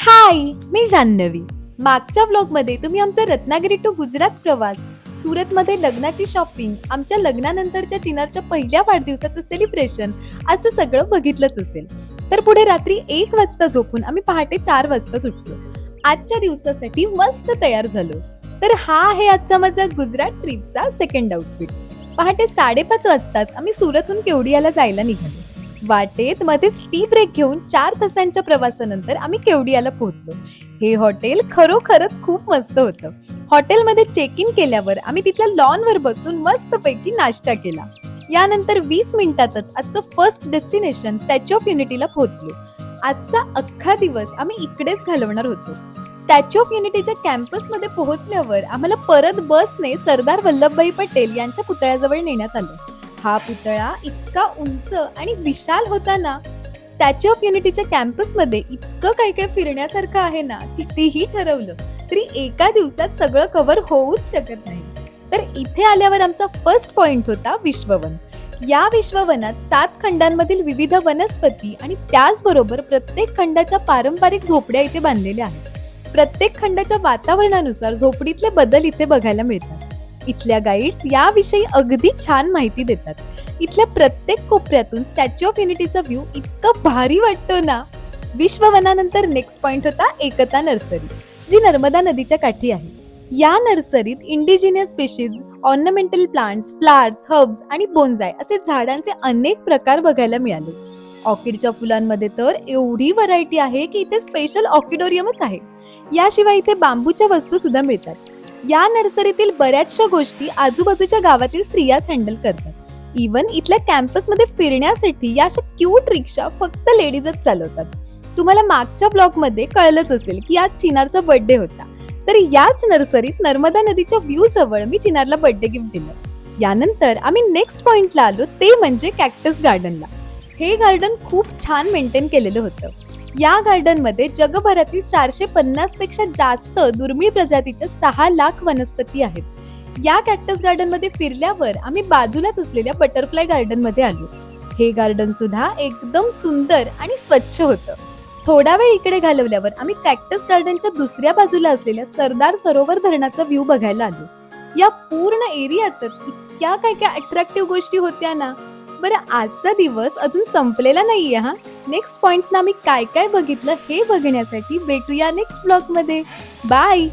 हाय, मी जान्हवी. मागच्या व्लॉगमध्ये तुम्ही आमचा रत्नागिरी टू गुजरात प्रवास, सुरतमध्ये लग्नाची शॉपिंग, आमच्या लग्नानंतरच्या चिनारच्या पहिल्या वाढदिवसाचं सेलिब्रेशन असं सगळं बघितलंच असेल. तर पुढे रात्री 1 वाजता झोपून आम्ही पहाटे 4 वाजता उठलो. आजच्या दिवसासाठी मस्त तयार झालो. तर हा आहे आजचा माझा गुजरात ट्रिपचा सेकंड आउटफिट. पहाटे 5:30 वाजताच आम्ही सुरतहून केवडियाला जायला निघालो. वाटेत मध्येच टी ब्रेक घेऊन 4 तासांच्या प्रवासानंतर आम्ही केवडियाला पोहोचलो. हे हॉटेल खरोखरच खूप मस्त होतं. हॉटेलमध्ये चेक इन केल्यावर आम्ही तिथल्या लॉनवर बसून मस्तपैकी नाश्ता केला. यानंतर 20 मिनिटातच आजचं फर्स्ट डेस्टिनेशन स्टॅच्यू ऑफ युनिटीला पोहोचलो. आजचा अख्खा दिवस आम्ही इकडेच घालवणार होतो. स्टॅच्यू ऑफ युनिटीच्या कॅम्पसमध्ये पोहोचल्यावर आम्हाला परत बसने सरदार वल्लभभाई पटेल यांच्या पुतळ्याजवळ नेण्यात आलं. हा पुतळा इतका उंच आणि विशाल होता ना, स्टॅच्यू ऑफ युनिटीच्या कॅम्पसमध्ये इतकं काय काय फिरण्यासारखं आहे ना, कितीही ठरवलं तरी एका दिवसात सगळं कव्हर होऊच शकत नाही. तर इथे आल्यावर आमचा फर्स्ट पॉइंट होता विश्ववन. या विश्ववनात 7 खंडांमधील विविध वनस्पती आणि त्याचबरोबर प्रत्येक खंडाच्या पारंपरिक झोपड्या इथे बांधलेल्या आहेत. प्रत्येक खंडाच्या वातावरणानुसार झोपडीतले बदल इथे बघायला मिळतात. इथल्या गाईड्स याविषयी अगदी छान माहिती देतात. इथल्या प्रत्येक कोपऱ्यातून स्टॅच्यू ऑफ युनिटीचा व्ह्यू इतका भारी वाटतो ना. विश्ववनानंतर नेक्स्ट पॉइंट होता एकता नर्सरी, जी नर्मदा नदीच्या काठी आहे. या नर्सरीत indigenous species, ornamental plants, flowers, herbs आणि बोन्साय असे झाडांचे अनेक प्रकार बघायला मिळाले. ऑर्किडच्या फुलांमध्ये तर एवढी व्हरायटी आहे की इथे स्पेशल ऑर्किडोरियमच आहे. याशिवाय इथे बांबूच्या वस्तू सुद्धा मिळतात. या नर्सरीतील बऱ्याचशा गोष्टी आजूबाजूच्या गावातील स्त्रियाच हँडल करतात. इवन इथल्या कॅम्पसमध्ये फिरण्यासाठी या अशा क्यूट रिक्षा फक्त लेडीजच चालवतात. तुम्हाला मागच्या ब्लॉगमध्ये कळलंच असेल की आज चिनारचा बर्थडे होता. तर याच नर्सरीत नर्मदा नदीच्या व्ह्यू जवळ मी चिनारला बर्थडे गिफ्ट दिलं. यानंतर आम्ही नेक्स्ट पॉइंटला आलो, ते म्हणजे कॅक्टस गार्डनला. हे गार्डन खूप छान मेंटेन केलेलं होतं. या गार्डनमध्ये जगभरातील 450 पेक्षा जास्त दुर्मिळ प्रजातीच्या 6 लाख वनस्पती आहेत. या कॅक्टस गार्डन मध्ये फिरल्यावर आम्ही बाजूलाच असलेल्या बटरफ्लाय गार्डन मध्ये आलो. हे गार्डन सुद्धा एकदम सुंदर आणि स्वच्छ होतं. थोडा वेळ इकडे घालवल्यावर आम्ही कॅक्टस गार्डनच्या दुसऱ्या बाजूला असलेल्या सरदार सरोवर धरणाचा व्ह्यू बघायला आलो. या पूर्ण एरियातच इतक्या काय काय अट्रॅक्टिव्ह गोष्टी होत्या ना. बरं, आजचा दिवस अजून संपलेला नाहीये हा. नेक्स्ट पॉइंट्सना आम्ही काय काय बघितलं हे बघण्यासाठी भेटूया नेक्स्ट ब्लॉग मध्ये. बाय.